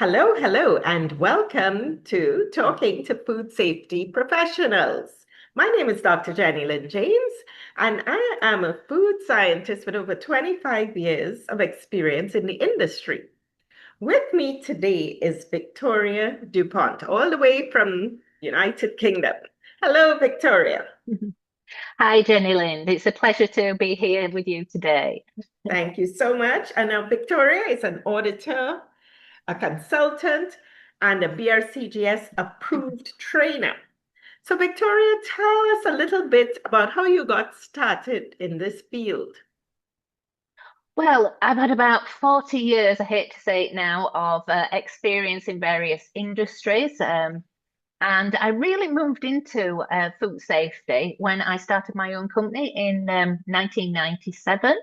Hello, hello, and welcome to Talking to Food Safety Professionals. My name is Dr. Jenny Lynn James, and I am a food scientist with over 25 years of experience in the industry. With me today is Victoria Dupont, all the way from United Kingdom. Hello, Victoria. Hi, Jenny Lind. It's a pleasure to be here with you today. Thank you so much. And now Victoria is an auditor, a consultant, and a BRCGS approved trainer. So, Victoria, tell us a little bit about how you got started in this field. Well, I've had about 40 years, I hate to say it now, of experience in various industries. And I really moved into food safety when I started my own company in 1997.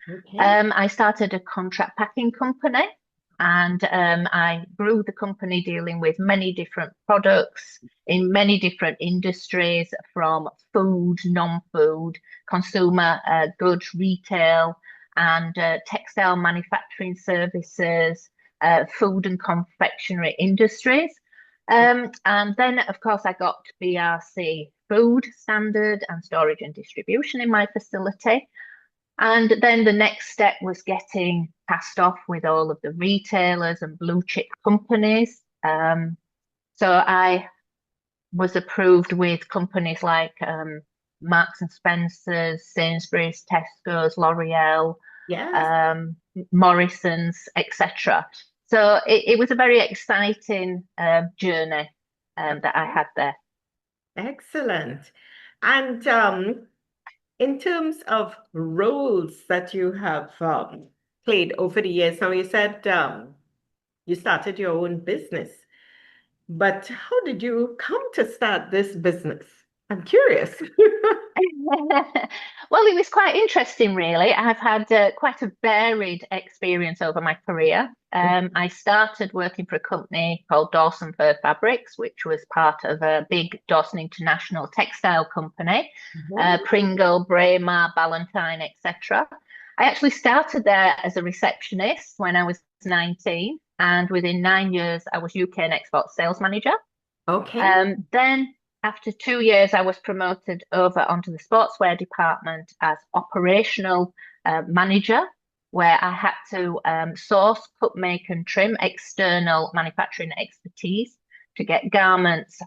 Okay. I started a contract packing company and I grew the company dealing with many different products in many different industries from food, non-food, consumer goods, retail, and textile manufacturing services, food and confectionery industries. And then, of course, I got BRC food standard and storage and distribution in my facility. And then the next step was getting passed off with all of the retailers and blue chip companies. So I was approved with companies like Marks and Spencer's, Sainsbury's, Tesco's, L'Oreal, Yes. um, Morrison's, etc. So it was a very exciting journey that I had there. Excellent. And in terms of roles that you have played over the years, now you said you started your own business, but how did you come to start this business? I'm curious. Well, it was quite interesting, really. I've had quite a varied experience over my career. I started working for a company called Dawson Fur Fabrics, which was part of a big Dawson International textile company, Mhm. Pringle, Braemar, Ballantyne, etc. I actually started there as a receptionist when I was 19, and within 9 years, I was UK and export sales manager. Okay. Then, after 2 years, I was promoted over onto the sportswear department as operational manager, where I had to source, cut, make, and trim external manufacturing expertise to get garments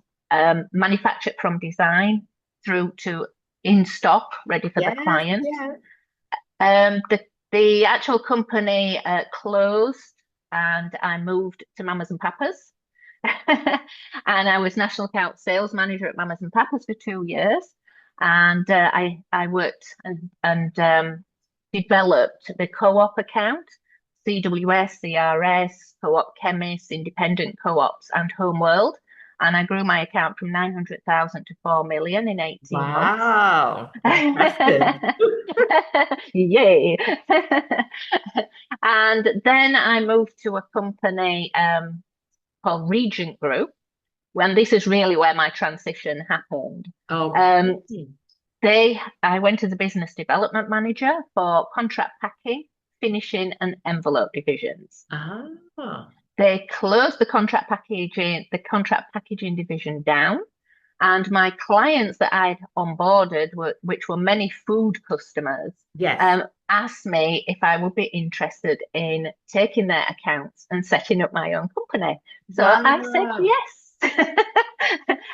manufactured from design through to in stock, ready for the Yes, client. yes. The actual company closed, and I moved to Mamas and Papas. And I was national account sales manager at Mamas and Papas for 2 years. And I worked and developed the co-op account, CWS, CRS, co-op chemists, independent co-ops, and Homeworld. And I grew my account from 900,000 to 4 million in 18 months. Wow. Fantastic. Yay. And then I moved to a company called Regent Group, when this is really where my transition happened. Um, Okay. I went as a business development manager for contract packing, finishing, and envelope divisions. Ah, They closed the contract packaging division down, and my clients that I'd onboarded which were many food customers, yes. asked me if I would be interested in taking their accounts and setting up my own company. So I said Wow. yes.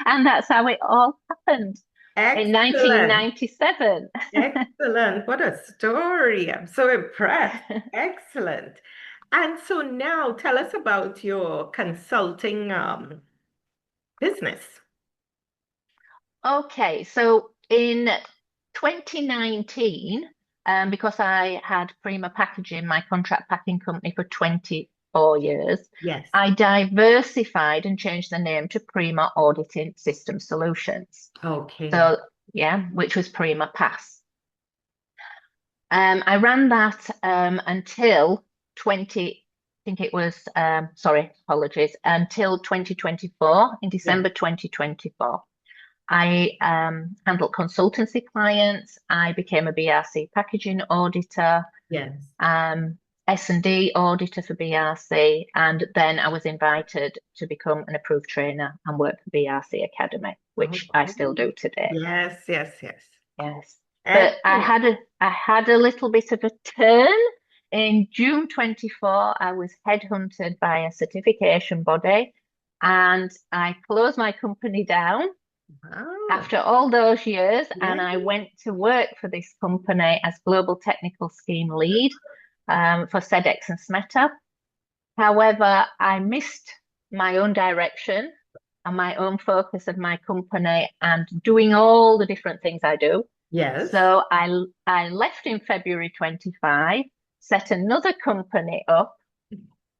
And that's how it all happened in Excellent. 1997. Excellent. What a story. I'm so impressed. Excellent. And so now tell us about your consulting business. Okay, so in 2019, because I had Prima Packaging, my contract packing company, for 24 years, Yes. I diversified and changed the name to Prima Auditing System Solutions. Okay. So, yeah, which was Prima Pass. I ran that until 20, I think it was, sorry, apologies, until 2024, in Yes. December 2024. I handled consultancy clients. I became a BRC packaging auditor. Yes. Um, S&D auditor for BRC, and then I was invited to become an approved trainer and work for BRC Academy, Oh, which I still cool. do today. Yes, yes, yes. Yes. But Excellent. I had a little bit of a turn. In June 24, I was headhunted by a certification body and I closed my company down Wow. after all those years, and Yeah. I went to work for this company as Global Technical Scheme Lead for SEDEX and SMETA. However, I missed my own direction and my own focus of my company and doing all the different things I do. Yes. So I left in February 25, set another company up,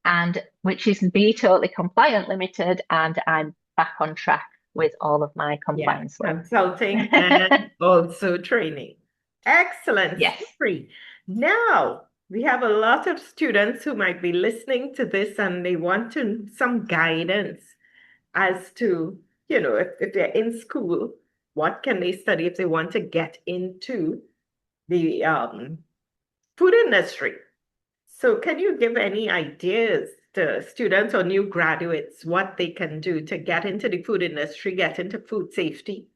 and which is Be Totally Compliant Limited, and I'm back on track with all of my Yeah. compliance work. Consulting and also training. Excellent. Yes. Free. Now, we have a lot of students who might be listening to this and they want some guidance as to, if they're in school, what can they study if they want to get into the food industry? So can you give any ideas to students or new graduates what they can do to get into the food industry, get into food safety?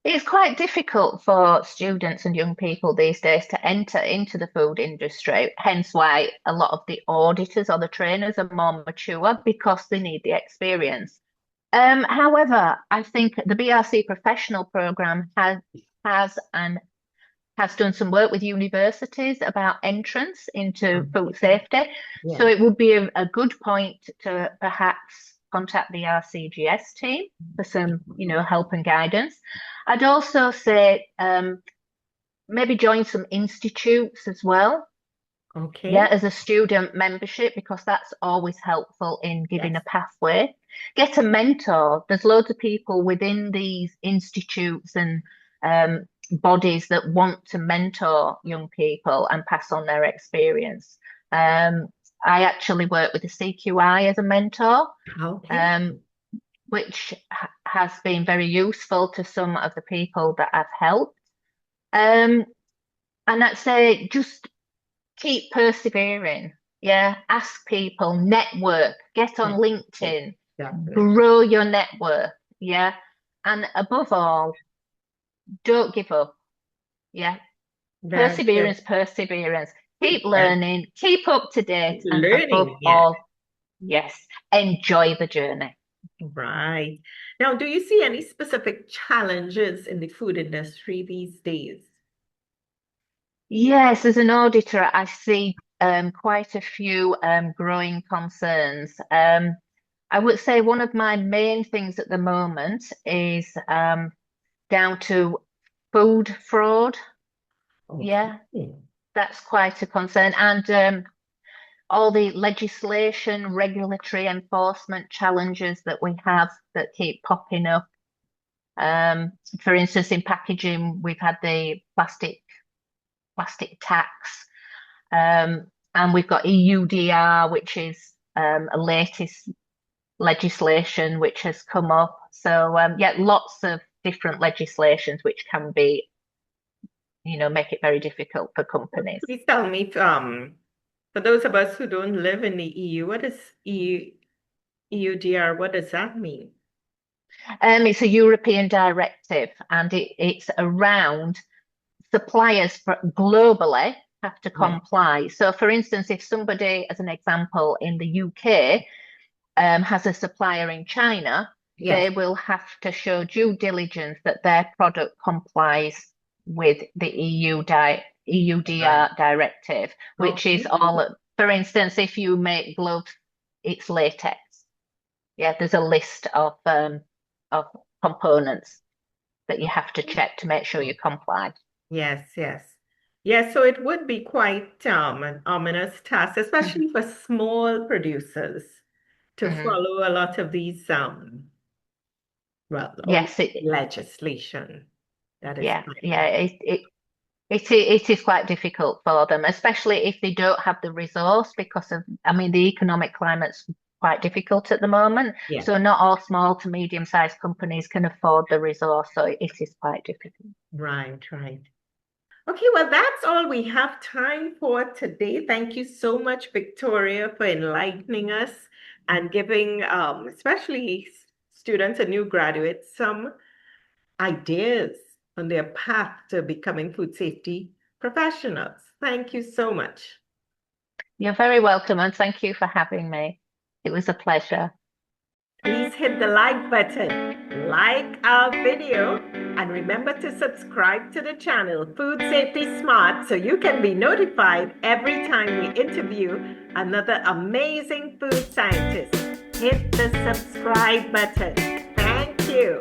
It's quite difficult for students and young people these days to enter into the food industry, hence why a lot of the auditors or the trainers are more mature because they need the experience. However, I think the BRC professional program has done some work with universities about entrance into food safety. So Yeah. it would be a good point to perhaps contact the RCGS team for some, help and guidance. I'd also say maybe join some institutes as well. Yeah, Okay. as a student membership, because that's always helpful in giving Yes. a pathway. Get a mentor. There's loads of people within these institutes and bodies that want to mentor young people and pass on their experience. I actually work with the CQI as a mentor, Okay. um, which has been very useful to some of the people that I've helped. And I'd say just keep persevering. Yeah, ask people, network, get Yeah. on LinkedIn, Definitely. grow your network. Yeah. And above all, don't give up. Yeah. Very good. Perseverance, perseverance. Keep Yes. learning, keep up to date, and above Learning. Yeah. all, yes, enjoy the journey. Right. Now, do you see any specific challenges in the food industry these days? Yes, as an auditor, I see quite a few growing concerns. I would say one of my main things at the moment is down to food fraud. Okay. Yeah, that's quite a concern. And all the legislation, regulatory enforcement challenges that we have that keep popping up. For instance, in packaging, we've had the plastic tax, and we've got EUDR, which is a latest legislation which has come up. So yeah, lots of different legislations which can be, make it very difficult for companies. Please tell me, for those of us who don't live in the EU, what is EUDR? What does that mean? It's a European directive, and it's around suppliers globally have to Yeah. comply. So, for instance, if somebody, as an example, in the UK has a supplier in China, Yes. they will have to show due diligence that their product complies with the Right. EUDR directive, which is Okay. all, for instance, if you make gloves, it's latex. Yeah, there's a list of components that you have to check to make sure you comply. Yes, yes. Yes, so it would be quite an ominous task, especially for small producers to Mhm. follow a lot of these well, all Yes, legislation that is yeah, coming. yeah, it is quite difficult for them, especially if they don't have the resource because of, I mean, the economic climate's quite difficult at the moment. Yeah. So not all small to medium-sized companies can afford the resource, so it is quite difficult. Right, right. Okay, well, that's all we have time for today. Thank you so much, Victoria, for enlightening us and giving, especially students and new graduates, some ideas on their path to becoming food safety professionals. Thank you so much. You're very welcome, and thank you for having me. It was a pleasure. Please hit the like button, like our video, and remember to subscribe to the channel Food Safety Smart so you can be notified every time we interview another amazing food scientist. Hit the subscribe button. Thank you.